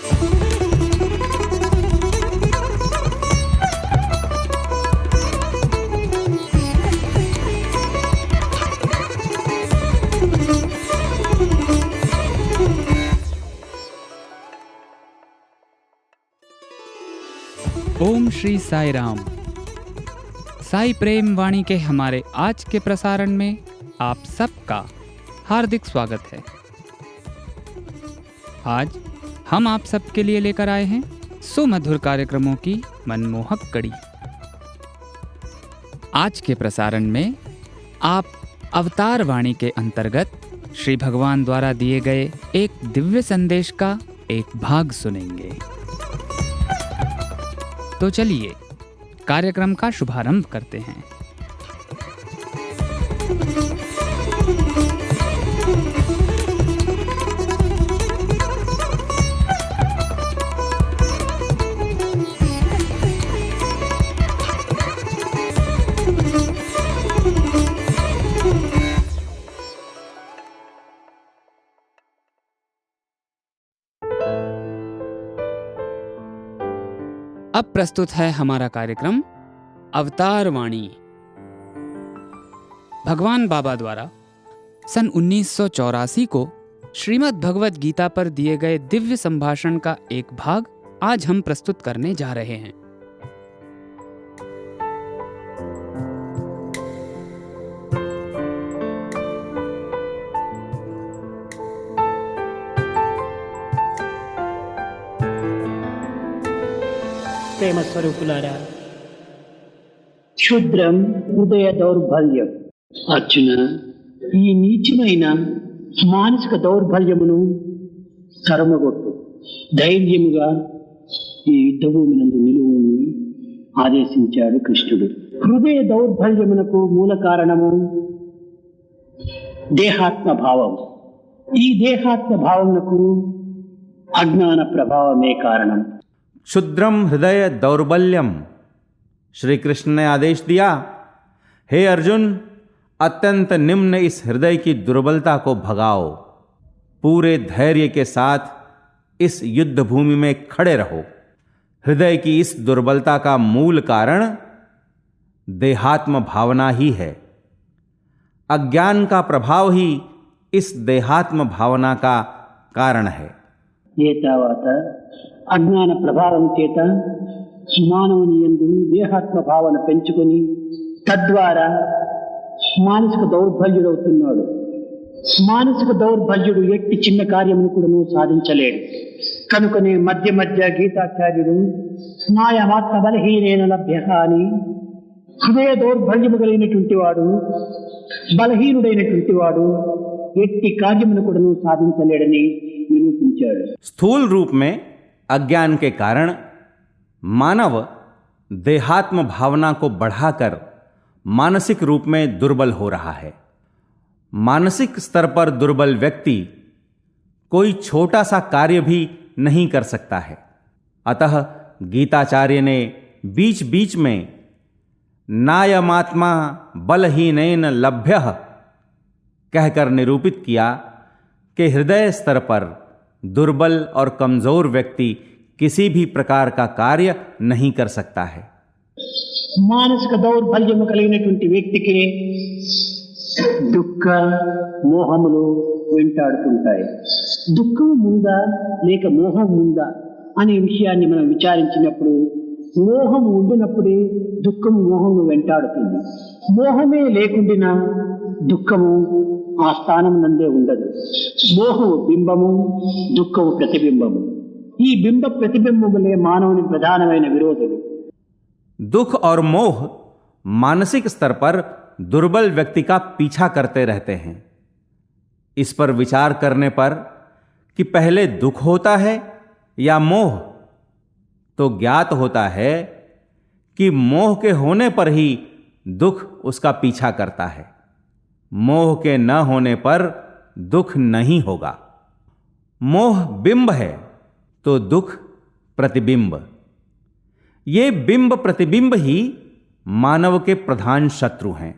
ओम श्री साई राम। साई प्रेम वाणी के हमारे आज के प्रसारण में आप सबका हार्दिक स्वागत है। आज हम आप सबके लिए लेकर आए हैं सुमधुर कार्यक्रमों की मनमोहक कड़ी। आज के प्रसारण में आप अवतार वाणी के अंतर्गत श्री भगवान द्वारा दिए गए एक दिव्य संदेश का एक भाग सुनेंगे। तो चलिए कार्यक्रम का शुभारंभ करते हैं। अब प्रस्तुत है हमारा कार्यक्रम अवतार वाणी। भगवान बाबा द्वारा सन 1984 को श्रीमद् भगवत गीता पर दिए गए दिव्य संभाषण का एक भाग आज हम प्रस्तुत करने जा रहे हैं। ప్రేమ స్వరూపులారా, క్షుద్రం హృదయ దౌర్బల్యం. అర్జున, ఈ నీచమైన మానసిక దౌర్బల్యమును తరమగొట్టు, ధైర్యముగా ఈ యుద్ధభూమినందు నిలువుని ఆదేశించాడు కృష్ణుడు. హృదయ దౌర్బల్యమునకు మూల కారణము దేహాత్మ భావం. ఈ దేహాత్మ భావమునకు అజ్ఞాన ప్రభావమే కారణం. क्षुद्रम हृदय दौर्बल्यम। श्री कृष्ण ने आदेश दिया, हे अर्जुन, अत्यंत निम्न इस हृदय की दुर्बलता को भगाओ, पूरे धैर्य के साथ इस युद्ध भूमि में खड़े रहो। हृदय की इस दुर्बलता का मूल कारण देहात्म भावना ही है। अज्ञान का प्रभाव ही इस देहात्म भावना का कारण है। ये तावत అజ్ఞాన ప్రభావం చేత మానవుని యందు దేహాత్మ భావన పెంచుకొని తద్వారా మానసిక దౌర్బల్యుడవుతున్నాడు. మానసిక దౌర్బల్యుడు ఎట్టి చిన్న కార్యమును కూడా సాధించలేడు. కనుకనే మధ్య మధ్య గీతాచార్యుడు మాయమాత్మ బలహీనేన లభ్య అని హృదయ దౌర్బల్యము కలిగినటువంటి వాడు, బలహీనుడైనటువంటి వాడు ఎట్టి కార్యమును కూడా సాధించలేడని నిరూపించాడు. स्थूल रूप में अज्ञान के कारण मानव देहात्म भावना को बढ़ाकर मानसिक रूप में दुर्बल हो रहा है। मानसिक स्तर पर दुर्बल व्यक्ति कोई छोटा सा कार्य भी नहीं कर सकता है। अतः गीताचार्य ने बीच बीच में नायमात्मा बलहीनेन लभ्यः कहकर निरूपित किया कि हृदय स्तर पर दुर्बल और कमजोर व्यक्ति किसी भी प्रकार का कार्य नहीं कर सकता है। మానసిక దౌర్బల్యము కలిగినటువంటి వ్యక్తికి దుఃఖ మోహములు వెంటాడుతుంటాయి. దుఃఖం ముందా లేక మోహం ముందా అనే విషయాన్ని మనం విచారించినప్పుడు మోహం ఉండినప్పుడే దుఃఖం మోహము వెంటాడుతుంది. మోహమే లేకుండా దుఃఖము ఆ స్థానం నందే ఉండదు. మోహము బింబము, దుఃఖము ప్రతిబింబము. ఈ బింబ ప్రతిబింబములే మానవుని ప్రధానమైన విరోధులు. दुख और मोह मानसिक स्तर पर दुर्बल व्यक्ति का पीछा करते रहते हैं। इस पर विचार करने पर कि पहले दुख होता है या मोह, तो ज्ञात होता है कि मोह के होने पर ही दुख उसका पीछा करता है। मोह के न होने पर दुख नहीं होगा। मोह बिंब है तो दुख प्रतिबिंब। ये बिंब प्रतिबिंब ही मानव के प्रधान शत्रु हैं।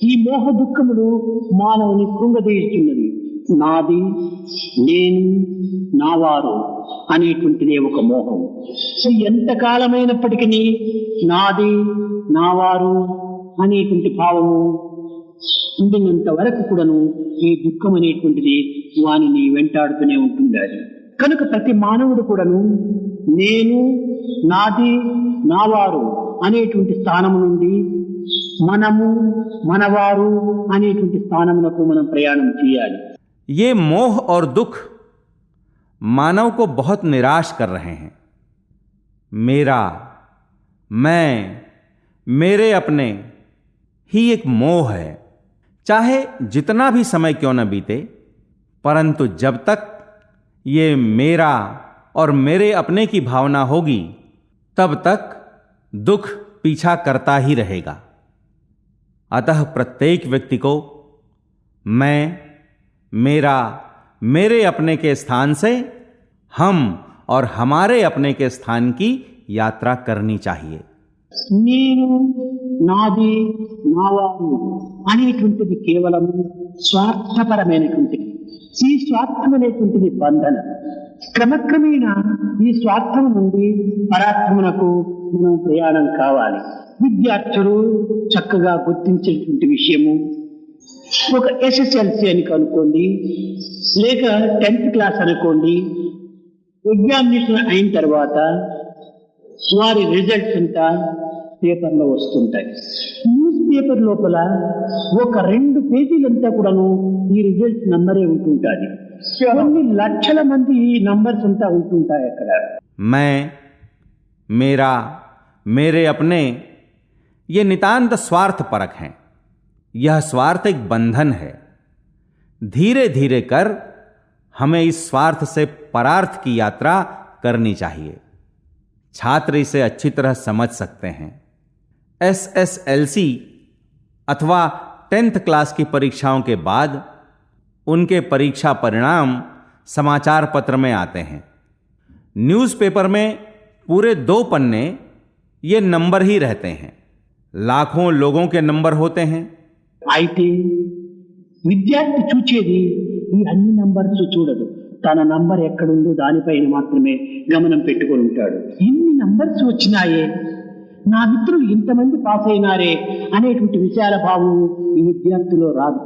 ఈ మోహ దుఃఖములు మానవుని కృంగదీస్తున్నది. నాది, నేను, నావారు అనేటువంటిదే ఒక మోహం. ఎంతకాలమైనప్పటికీ నాది, నావారు అనేటువంటి భావము ఉండినంత వరకు కూడాను ఈ దుఃఖం అనేటువంటిది వానిని వెంటాడుతూనే ఉంటుండాలి. కనుక ప్రతి మానవుడు కూడాను నేను, నాది, నావారు అనేటువంటి స్థానము నుండి మనము, మనవారు అనేటువంటి స్థానమునకు మనం ప్రయాణం చేయాలి. ये मोह और दुख मानव को बहुत निराश कर रहे हैं. मेरा, मैं, मेरे अपने ही एक मोह है. चाहे जितना भी समय क्यों न बीते, परंतु जब तक ये मेरा और मेरे अपने की भावना होगी, तब तक दुख पीछा करता ही रहेगा. अतः प्रत्येक व्यक्ति को मैं, मेरा, मेरे अपने के स्थान से हम और हमारे अपने के स्थान की यात्रा करनी चाहिए. నేను, నాది, నావారు అనేటువంటిది కేవలం స్వార్థపరమైనటువంటిది. ఈ స్వార్థం అనేటువంటిది బంధన. క్రమక్రమేణా ఈ స్వార్థం నుండి పరార్థమునకు మనం ప్రయాణం కావాలి. విద్యార్థులు చక్కగా గుర్తించేటువంటి విషయము ఒక ఎస్ఎస్ఎల్సి అని అనుకోండి, లేక 10th క్లాస్ అనుకోండి, ఎగ్జామినేషన్ అయిన తర్వాత వారి రిజల్ట్స్ అంతా పేపర్లో వస్తుంటాయి. న్యూస్ పేపర్ లోపల ఒక 2 పేజీలంతా కూడాను ఈ రిజల్ట్స్ నంబరే ఉంటుంటుంది. కొన్ని లక్షల మంది ఈ నంబర్స్ అంతా ఉంటుంటాయి అక్కడ. मैं, मेरा, मेरे अपने ये नितांत स्वार्थ परक हैं. यह स्वार्थ एक बंधन है. धीरे धीरे कर हमें इस स्वार्थ से परार्थ की यात्रा करनी चाहिए. छात्र इसे अच्छी तरह समझ सकते हैं. एसएसएलसी अथवा 10th क्लास की परीक्षाओं के बाद उनके परीक्षा परिणाम समाचार पत्र में आते हैं. न्यूज़पेपर में पूरे 2 पन्ने ये नंबर ही रहते हैं. लाखों लोगों के नंबर होते हैं. అయితే విద్యార్థి చూచేది ఈ అన్ని నంబర్స్ చూడడు. తన నంబర్ ఎక్కడుందో దానిపైన మాత్రమే గమనం పెట్టుకొని ఉంటాడు. ఇన్ని నంబర్స్ వచ్చినాయే, నా మిత్రులు ఇంతమంది పాస్ అయినారే అనేటువంటి విశాల భావం ఈ విద్యార్థిలో రాదు.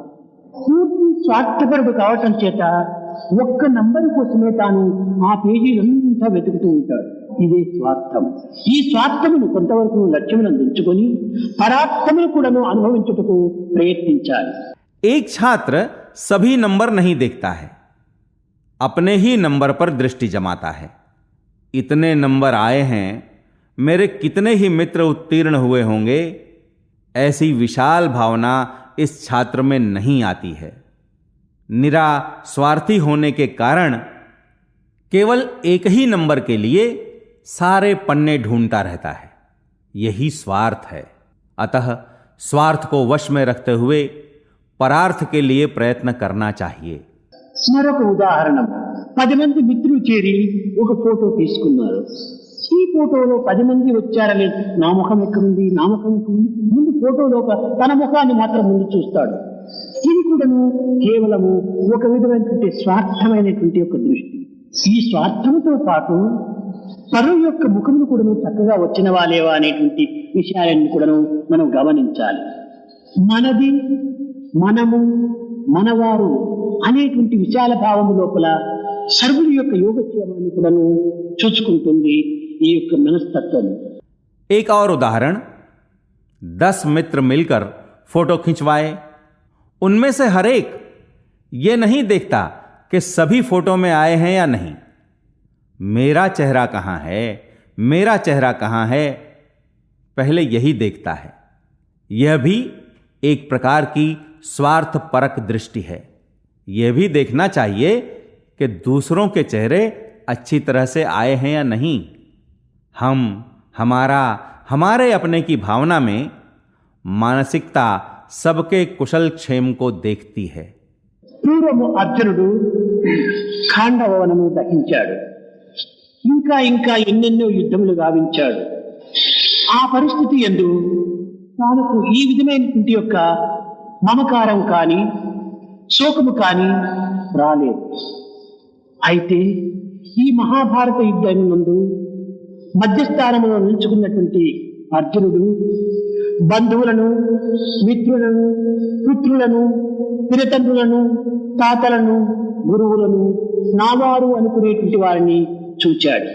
పూర్తి స్వార్థపరుడు కావటం చేత ఒక్క నంబర్ కోసమే తాను ఆ పేజీలంతా వెతుకుతూ ఉంటాడు. ఇదే స్వార్థం. ఈ స్వార్థమును కొంతవరకు లక్ష్యములను ఉంచుకొని పరార్థమును కూడాను అనుభవించుటకు ప్రయత్నించాలి. एक छात्र सभी नंबर नहीं देखता है, अपने ही नंबर पर दृष्टि जमाता है. इतने नंबर आए हैं, मेरे कितने ही मित्र उत्तीर्ण हुए होंगे, ऐसी विशाल भावना इस छात्र में नहीं आती है. निरा स्वार्थी होने के कारण केवल एक ही नंबर के लिए सारे पन्ने ढूंढता रहता है. यही स्वार्थ है. अतः स्वार्थ को वश में रखते हुए परार्थ के लिए प्रयत्न करना चाहिए. మరొక ఉదాహరణ, 10 మంది మిత్రులు చేరి ఒక ఫోటో తీసుకున్నారు. ఈ ఫోటోలో 10 మంది వచ్చారని నా ముఖం ఎక్కడుంది, నా ముఖం ఎక్కడుంది, ముందు ఫోటోలో తన ముఖాన్ని మాత్రం ముందు చూస్తాడు. ఇది కూడాను కేవలము ఒక విధమైనటువంటి స్వార్థమైనటువంటి ఒక దృష్టి. ఈ స్వార్థంతో పాటు పరువు యొక్క ముఖమును కూడాను చక్కగా వచ్చిన వాళ్ళేవా అనేటువంటి విషయాలను కూడాను మనం గమనించాలి. మనది, మనము, మనవారు అనేటువంటి విశాల భావము లోపల సర్వుల యొక్క యోగక్షేమాన్ని కూడాను చూసుకుంటుంది ఈ యొక్క మనస్తత్వం. एक और उदाहरण, 10 मित्र मिलकर फोटो खिंचवाए. उनमें से हर एक ये नहीं देखता कि सभी फोटो में आए हैं या नहीं. मेरा चेहरा कहां है, मेरा चेहरा कहां है, पहले यही देखता है. यह भी एक प्रकार की स्वार्थ परक दृष्टि है. यह भी देखना चाहिए कि दूसरों के चेहरे अच्छी तरह से आए हैं या नहीं. हम, हमारा, हमारे अपने की भावना में मानसिकता सबके कुशल क्षेम को देखती है. పూర్వము అర్జునుడు ఖాండవనము దహించాడు. ఇంకా ఇంకా ఎన్నెన్నో యుద్ధములు గావించాడు. ఆ పరిస్థితి యందు తానుకు ఈ విధమైనటువంటి యొక్క మమకారం కానీ, శోకము కానీ రాలేదు. అయితే ఈ మహాభారత యుద్ధం నందు మధ్యస్థానంలో నిలుచుకున్నటువంటి అర్జునుడు బంధువులను, మిత్రులను, పుత్రులను, పినతండ్రులను, తాతలను, గురువులను నావారు అనుకునేటువంటి వారిని చూచాడు.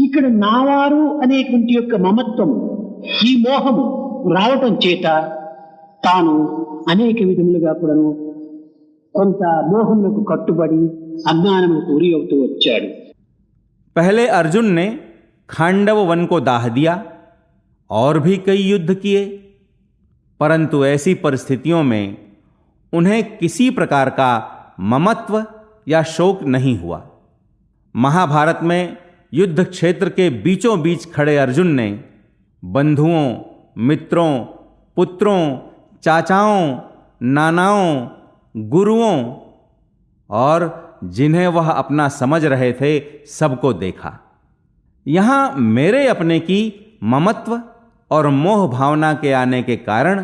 ఇక్కడ నావారు అనేటువంటి యొక్క మమత్వం, ఈ మోహము రావటం చేత తాను అనేక విధములుగా కూడాను కొంత మోహములకు కట్టుబడి అజ్ఞానములకు ఉరి అవుతూ వచ్చాడు. पहले अर्जुन ने खांडव वन को दाह दिया और भी कई युद्ध किए, परंतु ऐसी परिस्थितियों में उन्हें किसी प्रकार का ममत्व या शोक नहीं हुआ। महाभारत में युद्ध क्षेत्र के बीचों बीच खड़े अर्जुन ने बंधुओं, मित्रों, पुत्रों, चाचाओं, नानाओं, गुरुओं और जिन्हें वह अपना समझ रहे थे सबको देखा। यहां मेरे अपने की ममत्व और मोह भावना के आने के कारण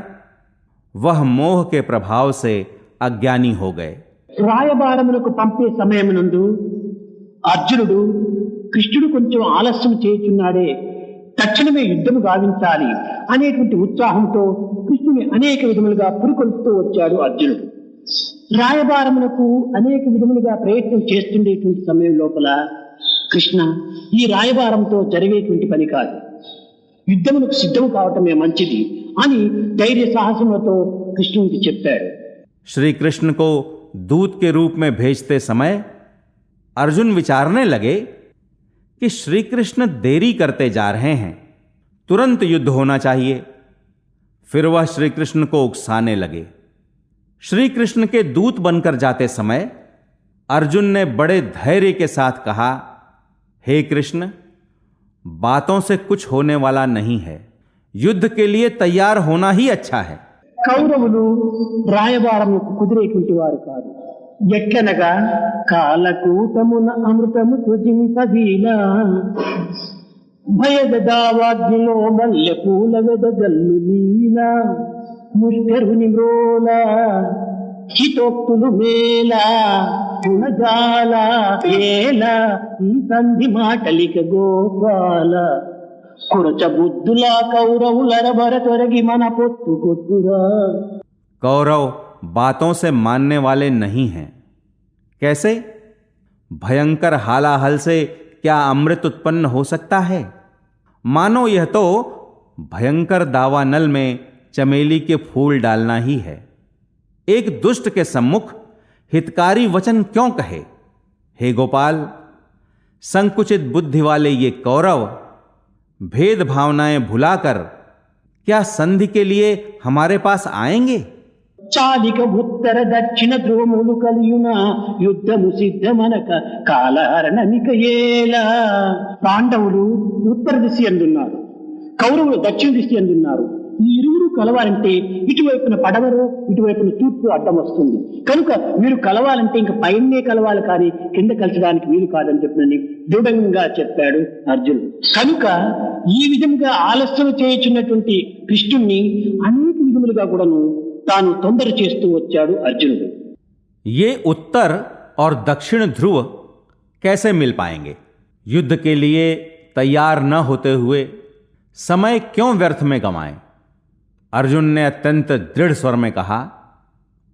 वह मोह के प्रभाव से अज्ञानी हो गए। రాయబారములకు పంపే సమయమునందు అర్జునుడు కృష్ణుడు కొంచెం ఆలస్యం చేయుచున్నాడే, తక్షణమే యుద్ధము గావించాలి అనేటువంటి ఉత్సాహంతో కృష్ణుని అనేక విధములుగా పురికొల్పుతూ వచ్చాడు అర్జునుడు. రాయబారములకు అనేక విధములుగా ప్రయత్నం చేస్తుండేటువంటి సమయం లోపల కృష్ణ, ఈ రాయబారంతో జరిగేటువంటి పని కాదు, యుద్ధములకు సిద్ధము కావటమే మంచిది అని ధైర్య సాహసములతో కృష్ణునికి చెప్పాడు. श्री कृष्ण को दूत के रूप में भेजते समय अर्जुन विचारने लगे कि श्री कृष्ण देरी करते जा रहे हैं, तुरंत युद्ध होना चाहिए। फिर वह श्री कृष्ण को उकसाने लगे। श्री कृष्ण के दूत बनकर जाते समय अर्जुन ने बड़े धैर्य के साथ कहा, हे कृष्ण, बातों से कुछ होने वाला नहीं है, युद्ध के लिए तैयार होना ही अच्छा है। కౌరవులు రాయబారముకు కుదిరేటువంటి వారు కాదు. ఎట్లనగా కాలకూటమున అమృతము తుజింపదీలా భయదావాగ్నిలో మల్లె పూల వెదజల్లు నీలా ముష్కరుని మ్రోల హితోక్తులు మేళ గుణజాల ఏల ఈ సంధి మాటలిక గోపాల కురచ బుద్ధులా కౌరవులరబర తొరగి మన పొత్తు కొట్టురా. कौरव बातों से मानने वाले नहीं हैं। कैसे? भयंकर हालाहल से क्या अमृत उत्पन्न हो सकता है? मानो यह तो भयंकर दावानल में चमेली के फूल डालना ही है। एक दुष्ट के सम्मुख हितकारी वचन क्यों कहे? हे गोपाल, संकुचित बुद्धि वाले ये कौरव भेद भावनाएं भुलाकर क्या संधि के लिए हमारे पास आएंगे? చాలిక ఉత్తర దక్షిణ ధ్రువములు కలియున యుద్ధము సిద్ధమనక కాలహరణమిక ఏలా. పాండవులు ఉత్తర దిశ అందున్నారు, కౌరవులు దక్షిణ దిశ అందున్నారు. ఈ ఇరువురు కలవాలంటే ఇటువైపున పడవరు, ఇటువైపున తూర్పు అడ్డం వస్తుంది. కనుక వీరు కలవాలంటే ఇంక పైనే కలవాలి, కానీ కింద కలిసడానికి వీలు కాదని చెప్పినని దృఢంగా చెప్పాడు అర్జునుడు. కనుక ఈ విధంగా ఆలస్యం చేయుచున్నటువంటి కృష్ణుణ్ణి అనేక విధములుగా కూడాను తాను తొందర చేస్తూ వచ్చాడు అర్జునుడు. ये उत्तर और दक्षिण ध्रुव कैसे मिल पाएंगे? युद्ध के लिए तैयार न होते हुए समय क्यों व्यर्थ में गंवाएं? अर्जुन ने अत्यंत दृढ़ स्वर में कहा,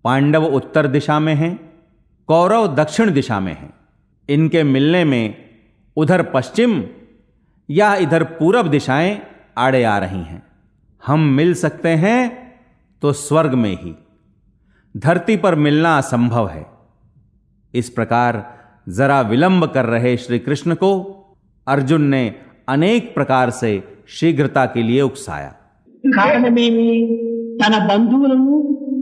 पांडव उत्तर दिशा में हैं, कौरव दक्षिण दिशा में हैं। इनके मिलने में उधर पश्चिम या इधर पूरब दिशाएं आड़े आ रही हैं। हम मिल सकते हैं तो स्वर्ग में ही, धरती पर मिलना असंभव है। इस प्रकार जरा विलंब कर रहे श्री कृष्ण को अर्जुन ने अनेक प्रकार से शीघ्रता के लिए उकसाया। కారణమేమి? తన బంధువులను,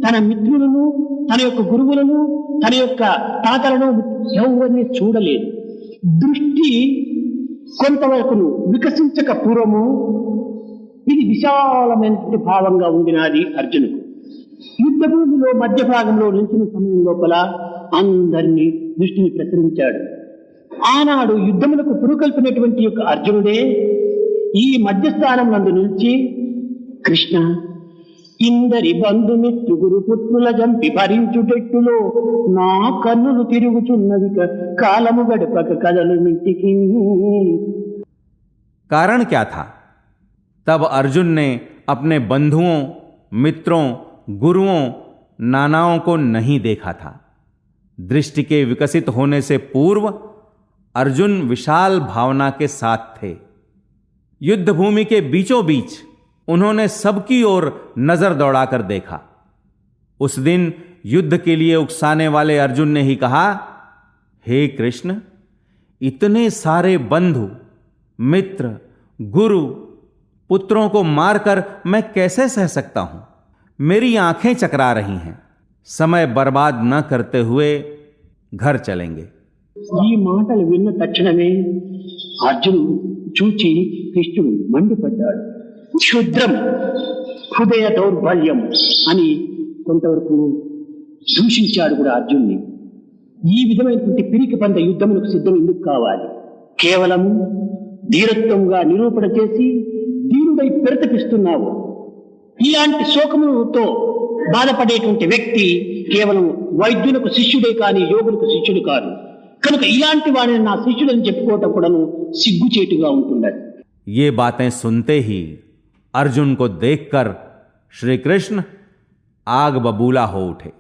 తన మిత్రులను, తన యొక్క గురువులను, తన యొక్క తాతలను ఎవరిని చూడలేదు. దృష్టి కొంతవరకును వికసించక పూర్వము ఇది విశాలమైన భావంగా ఉండినది అర్జునుడు. యుద్ధ భూమిలో మధ్య భాగంలో నిలిచిన సమయం లోపల అందరినీ దృష్టిని ప్రసరించాడు. ఆనాడు యుద్ధములకు పురుకల్పినటువంటి యొక్క అర్జునుడే ఈ మధ్యస్థానం నందు నిలిచి, కృష్ణ, ఇందరి బంధుమిత్రు గురు పుత్రుల జంపి భరించుటెట్టులో నా కన్నులు తిరుగుచున్నవి కాలము గడపక కదలు మిట్టికి. कारण क्या था? तब अर्जुन ने अपने बंधुओं, मित्रों, गुरुओं, नानाओं को नहीं देखा था. दृष्टि के विकसित होने से पूर्व अर्जुन विशाल भावना के साथ थे. युद्ध भूमि के बीचों बीच उन्होंने सबकी ओर नजर दौड़ाकर देखा. उस दिन युद्ध के लिए उकसाने वाले अर्जुन ने ही कहा, हे कृष्ण, इतने सारे बंधु, मित्र, गुरु, पुत्रों को मारकर मैं कैसे सह सकता हूं? मेरी आंखें चकरा रही हैं. समय बर्बाद न करते हुए घर चलेंगे. ఈ మాటలు విన్న తక్షణమే అర్జునుడు చూచి కృష్ణుడు మండిపడ్డాడు. క్షుద్రం, హృదయ దౌర్బల్యం అని కొంతవరకు దూషించాడు కూడా అర్జున్ని. ఈ విధమైనటువంటి పిరికి పంద యుద్ధములకు సిద్ధం ఎందుకు కావాలి? కేవలం ధీరత్వంగా నిరూపణ చేసి ధీరుడై ప్రతిపిస్తున్నావు. ఇలాంటి శోకముతో బాధపడేటువంటి వ్యక్తి కేవలం వైద్యులకు శిష్యుడే కానీ యోగులకు శిష్యుడు కాదు. కనుక ఇలాంటి వాడిని నా శిష్యుడని చెప్పుకోవటం కూడాను సిగ్గుచేటుగా ఉంటున్నది. ये बातें सुनते ही अर्जुन को देखकर श्री कृष्ण आग बबूला हो उठे.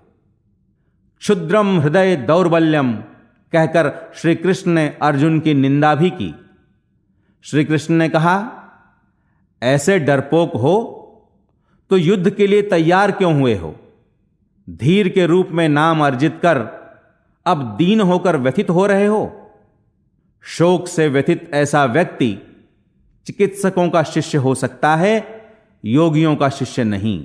क्षुद्रम हृदय दौर्बल्यम कहकर श्री कृष्ण ने अर्जुन की निंदा भी की. श्री कृष्ण ने कहा, ऐसे डरपोक हो तो युद्ध के लिए तैयार क्यों हुए हो? धीर के रूप में नाम अर्जित कर अब दीन होकर व्यथित हो रहे हो? शोक से व्यथित ऐसा व्यक्ति चिकित्सकों का शिष्य हो सकता है, योगियों का शिष्य नहीं.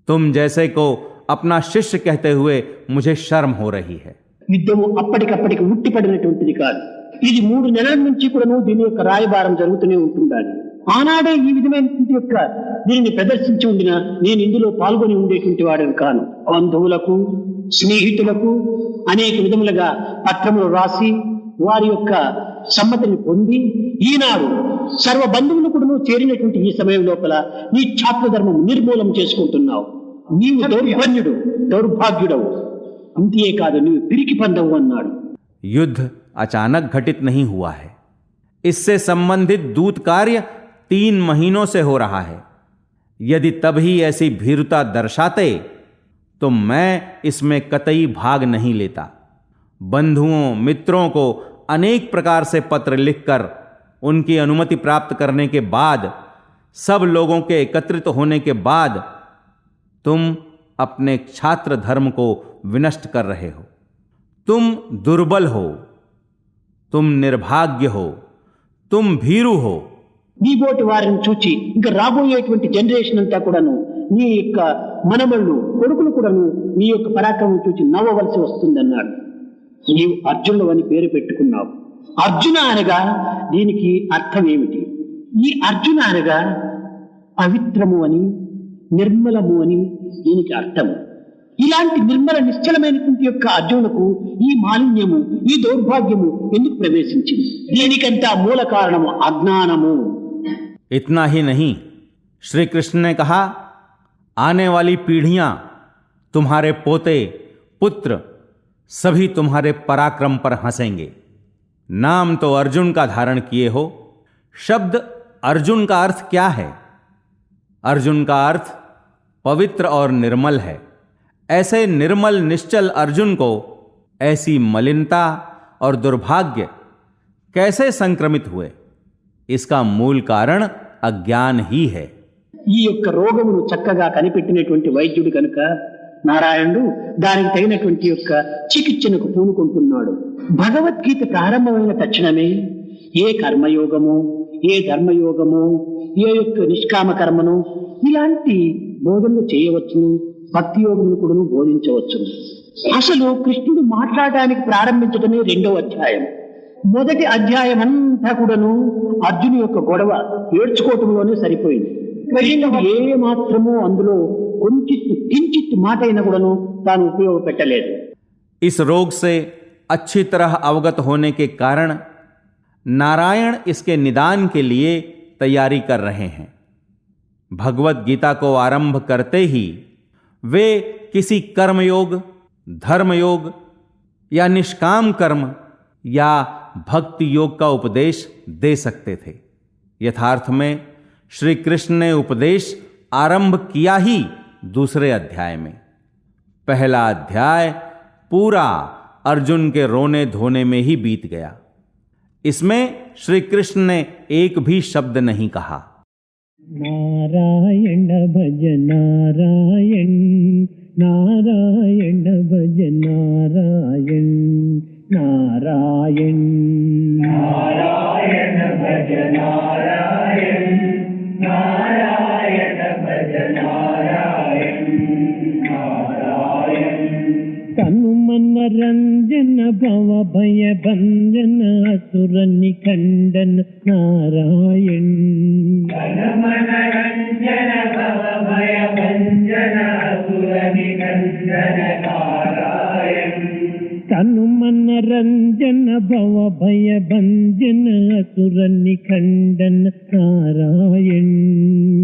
तुम जैसे को अपना शिष्य कहते हुए मुझे शर्म हो रही है. యుద్ధము అప్పటికప్పటికి ఉట్టిపడినటువంటిది కాదు. ఇది 3 నెలల నుంచి కూడా దీని యొక్క రాయబారం జరుగుతూనే ఉంటుండాలి. ఆనాడే ఈ విధమైనటువంటి యొక్క దీనిని ప్రదర్శించి ఉండినా నేను ఇందులో పాల్గొని ఉండేటువంటి వాడిని కాను. బంధువులకు, స్నేహితులకు అనేక విధములుగా పత్రములు రాసి వారి యొక్క సమ్మతిని పొంది ఈనాడు సర్వ బంధువులు కూడా చేరినటువంటి ఈ సమయం లోపల నీ ఛాత్ర ధర్మం నిర్మూలం చేసుకుంటున్నావు. నీవు దౌర్భాగ్యుడు, దౌర్భాగ్యుడవు. అంతే కాదు, నీవు పిరికి పందవు అన్నాడు. युद्ध अचानक घटित नहीं हुआ है. इससे संबंधित दूत कार्य 3 महीनों से हो रहा है. यदि तभी ऐसी भीरुता दर्शाते तो मैं इसमें कतई भाग नहीं लेता. बंधुओं, मित्रों को अनेक प्रकार से पत्र लिखकर उनकी अनुमति प्राप्त करने के बाद, सब लोगों के एकत्रित होने के बाद तुम अपने छात्र धर्म को विनष्ट कर रहे हो. तुम दुर्बल हो, तुम निर्भाग्य हो, तुम भीरु हो. నీబోటి వారిని చూచి ఇంకా రాబోయేటువంటి జనరేషన్ అంతా కూడాను నీ యొక్క మనమళ్ళు కొడుకులు కూడాను నీ యొక్క పరాక్రమం చూచి నవ్వవలసి వస్తుందన్నాడు. నీవు అర్జునుడు అని పేరు పెట్టుకున్నావు. అర్జున అనగా దీనికి అర్థం ఏమిటి? ఈ అర్జున అనగా పవిత్రము అని, నిర్మలము అని దీనికి అర్థము. ఇలాంటి నిర్మల నిశ్చలమైనటువంటి యొక్క అర్జునులకు ఈ మాలిన్యము, ఈ దౌర్భాగ్యము ఎందుకు ప్రవేశించింది? దీనికంతా మూల కారణము అజ్ఞానము. इतना ही नहीं, श्री कृष्ण ने कहा, आने वाली पीढ़ियां, तुम्हारे पोते, पुत्र सभी तुम्हारे पराक्रम पर हंसेंगे. नाम तो अर्जुन का धारण किए हो. शब्द अर्जुन का अर्थ क्या है? अर्जुन का अर्थ पवित्र और निर्मल है. ऐसे निर्मल निश्चल अर्जुन को ऐसी मलिनता और दुर्भाग्य कैसे संक्रमित हुए? इसका मूल कारण अज्ञान ही है. ఈ యొక్క రోగమును చక్కగా కనిపెట్టినటువంటి వైద్యుడు కనుక నారాయణుడు దానికి తగినటువంటి యొక్క చికిత్సకు పూనుకుంటున్నాడు. భగవద్గీత ప్రారంభమైన తక్షణమే ఏ కర్మయోగము, ఏ ధర్మయోగము, ఏ యొక్క నిష్కామ కర్మను ఇలాంటి బోధనలు చేయవచ్చును, భక్తి యోగమును కూడా బోధించవచ్చును. అసలు కృష్ణుడు మాట్లాడడానికి ప్రారంభించడమే 2వ అధ్యాయం. మొదటి అధ్యాయం అంతా కూడాను అర్జును యొక్క గొడవ ఏడ్చుకోవటంలోనే సరిపోయింది. కృష్ణుడు ఏ మాత్రమూ అందులో కించిత్ మాట అయినా కూడాను తాను ఉపయోగపెట్టలేదు. इस रोग से अच्छी तरह अवगत होने के कारण नारायण इसके निदान के लिए तैयारी कर रहे हैं. भगवत गीता को आरंभ करते ही वे किसी कर्मयोग, धर्मयोग या निष्काम कर्म या भक्ति योग का उपदेश दे सकते थे। यथार्थ में श्री कृष्ण ने उपदेश आरंभ किया ही दूसरे अध्याय में। पहला अध्याय पूरा अर्जुन के रोने धोने में ही बीत गया। इसमें श्री कृष्ण ने एक भी शब्द नहीं कहा। नारायण भज नारायण, नारायण भज नारायण, नारायण नारायण भज नारायण, नारायण भज नारायण, नारायण तनु मन रंजन भव भय भंजन असुर निखंडन नारायण, तनु मन रंजन भव भय भंजन असुर निखंडन नारायण, तनु मन रंजन भव भय भंजन असुर निखंडन नारायण,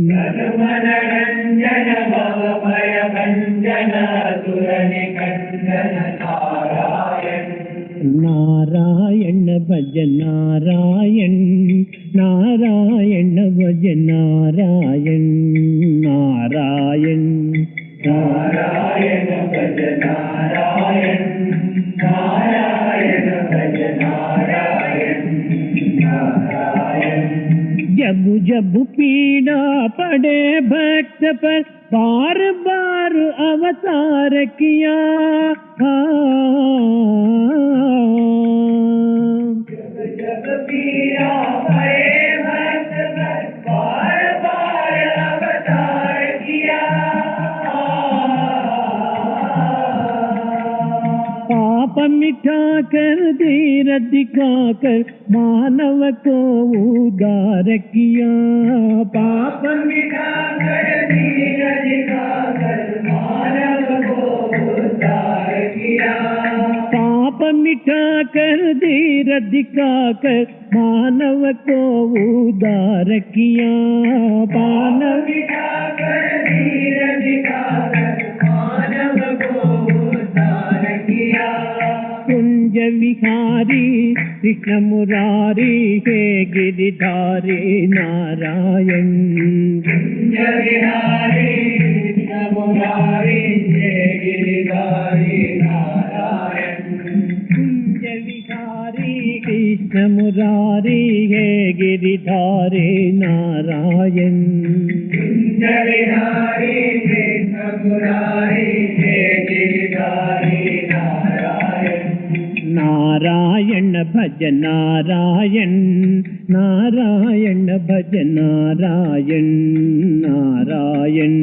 तनु मन रंजन भव भय भंजन असुर निखंडन नारायण, नारायण भज नारायण, नारायण भज नारायण, नारायण नारायण भज नारायण, नारायण भज नारायण, नारायण जब जब पीड़ा पड़े भक्त पर बार बार अवतार किया, जब जब पीड़ा पड़े भक्त पर बार बार अवतार किया, पाप मिटा कर धीरज दिखाकर मानव को उद्धार किया, पाप मिटा कर धीरज दिखाकर मानव को उद्धार किया, पाप मिटा कर धीरज दिखाकर मानव को उद्धार किया, मानव मिटा कर धीरज दिखाकर मानव को उद्धार किया, कुंज विहारी कृष्ण मुरारी हे गिरिधारी नारायण, कुंज विहारी कृष्ण मुरारी हे गिरिधारी नारायण, कुंज विहारी कृष्ण मुरारी हे गिरिधारी नारायण, कुंज विहारी कृष्ण मुरारी हे गिरिधारी नारायण, नारायण भज नारायण, नारायण भज नारायण, नारायण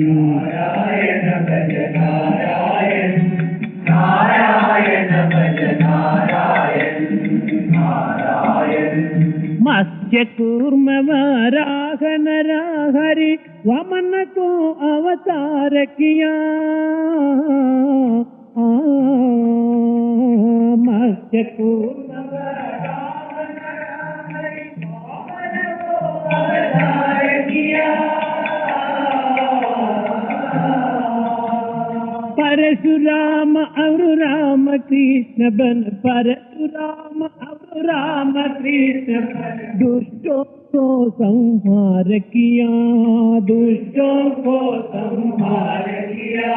नारायण भज नारायण, नारायण भज नारायण, नारायण मत्स्य कूर्म वराह नरहरि वामन को अवतार किया, मत्स्य कूर्म वराह नरहरि वामन को अवतार किया, परशुराम और राम कृष्ण बन, परशुराम और राम कृष्ण बन दुष्टों को संहार किया, दुष्टों को संहार किया,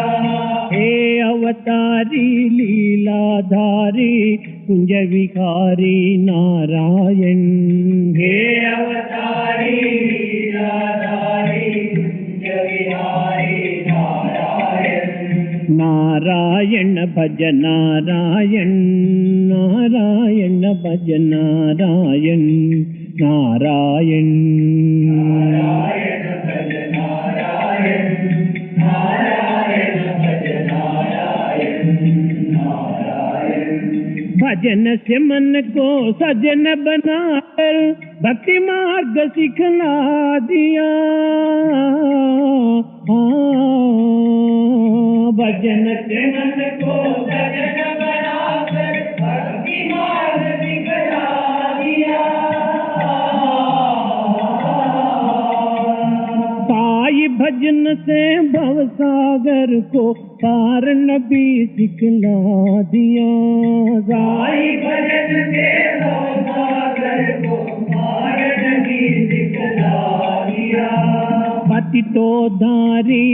हे अवतारी लीलाधारी कुंज विहारी नारायण, हे अवतारी लीलाधारी कुंज विहारी नारायण, नारायण भज नारायण, नारायण भज नारायण, नारायण नारायण भज नारायण, नारायण भज नारायण, नारायण भजन से मन को सजन बनाकर भक्ति मार्ग सिखला दिया, भजन से मन को सजन बनाकर भक्ति मार्ग सिखला दिया, भजन से भवसागर को पार नबी सिखला दिया। साई भजन से भवसागर को पार नबी सिखला दिया। पति तो धारी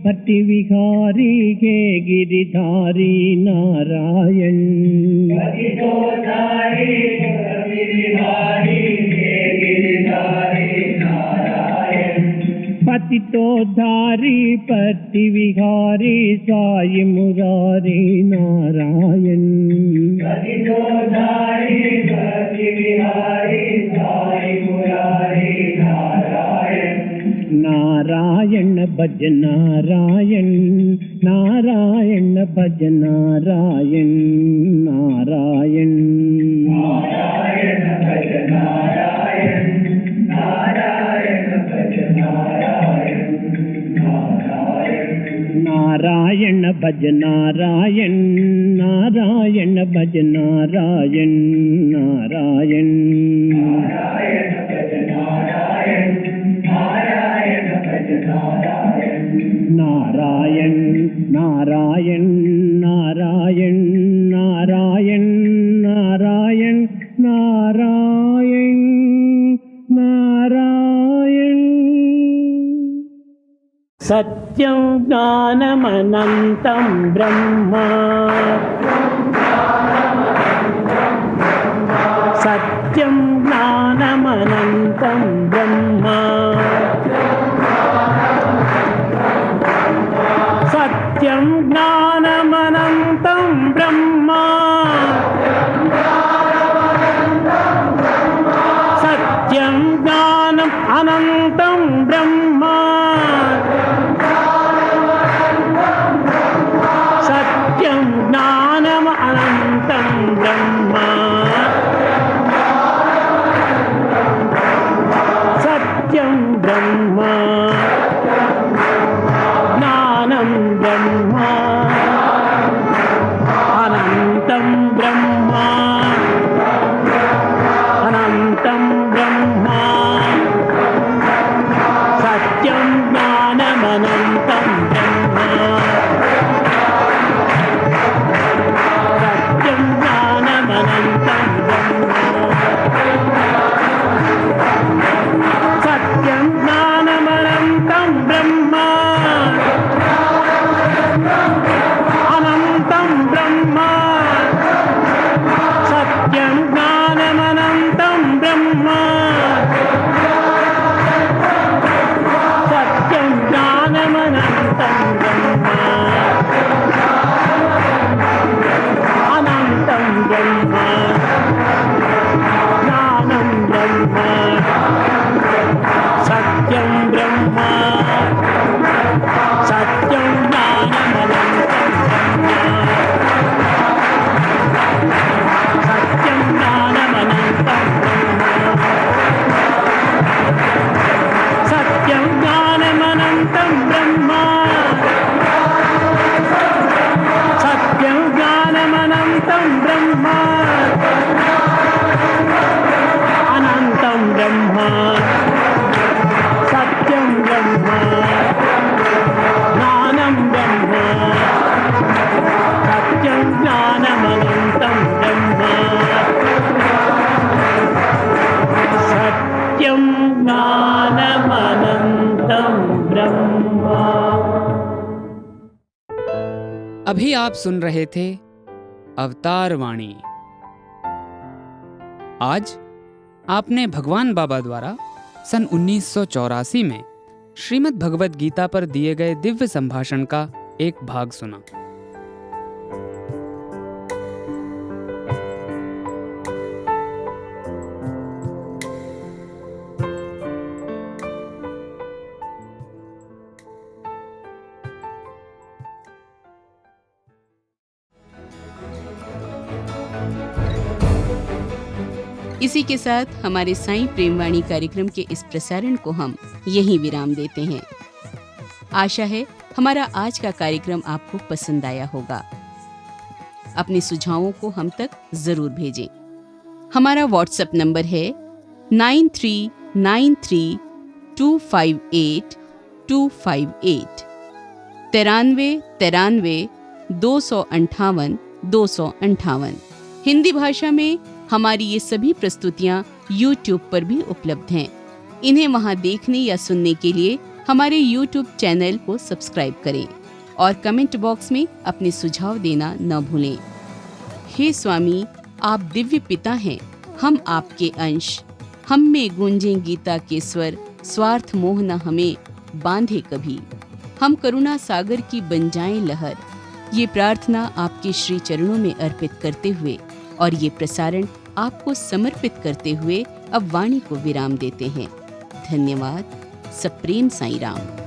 पति विहारी के गिरिधारी नारायण। पति तो धारी पति विहारी के गिरिधारी नारायण। पति तो धारी पति विहारी साई मुरारी नारायण। पति तो धारी पति विहारी साई मुरारी नारायण। नारायण भज नारायण, नारायण भज नारायण, नारायण नारायण भज नारायण, नारायण भज नारायण, नारायण भज नारायण, नारायण भज नारायण, नारायण नारायण भज नारायण, नारायण भज नारायण, नारायण नारायण नारायण, नारायण नारायण नारायण, नारायण। सत्यं ज्ञानमनन्तं ब्रह्म, सत्यं ज्ञानमनन्तं ब्रह्म, सत्यं ज्ञानमनन्तं ब्रह्म, सत्यं ज्ञानम् अनन्तं ब्रह्म, सत्यं ज्ञानम् अनन्तं ब्रह्म, सत्यं ब्रह्म, ज्ञानं ब्रह्म, अनन्तं ब्रह्म, अनन्तं ब्रह्म, सत्यं ज्ञानमनन्तं ब्रह्म, सत्यं ज्ञानमनन्तं ब्रह्म, सत्यं ज्ञानमनन्तं ब्रह्म, अनन्तं ब्रह्म, सत्यं ज्ञानमनन्तं ब्रह्म, सत्यं ज्ञानमनन्तं ब्रह्म, अनन्तं ब्रह्म, ज्ञानं ब्रह्म, सत्यं ब्रह्म, सत्यं ज्ञानमनन्तं ब्रह्म, सत्यं ज्ञानमनन्तं ब्रह्म, सत्यं ज्ञानमनन्तं ब्रह्म, अनन्तं ब्रह्म, सत्यं ब्रह्म, ज्ञानं ब्रह्म, सत्यं ज्ञानमनन्तं ब्रह्म, सत्यं ज्ञानमनन्तं ब्रह्म। अभी आप सुन रहे थे अवतार वाणी। आज आपने भगवान बाबा द्वारा सन 1984 में श्रीमद् भगवद गीता पर दिए गए दिव्य संभाषण का एक भाग सुना। इसी के साथ हमारे साईं प्रेमवाणी कार्यक्रम के इस प्रसारण को हम यहीं विराम देते हैं। आशा है हमारा आज का कार्यक्रम आपको पसंद आया होगा। अपने सुझावों को हम तक जरूर भेजें। हमारा व्हाट्सएप नंबर है 9393258194। 258 93 258 258। हिंदी भाषा में हमारी ये सभी प्रस्तुतियाँ YouTube पर भी उपलब्ध हैं। इन्हें वहाँ देखने या सुनने के लिए हमारे YouTube चैनल को सब्सक्राइब करें और कमेंट बॉक्स में अपने सुझाव देना न भूलें। हे स्वामी, आप दिव्य पिता हैं, हम आपके अंश, हम में गूंजें गीता के स्वर, स्वार्थ मोह न हमें बांधे कभी, हम करुणा सागर की बन जाएं लहर। ये प्रार्थना आपके श्री चरणों में अर्पित करते हुए और ये प्रसारण आपको समर्पित करते हुए अब वाणी को विराम देते हैं। धन्यवाद। सप्रेम साईं राम।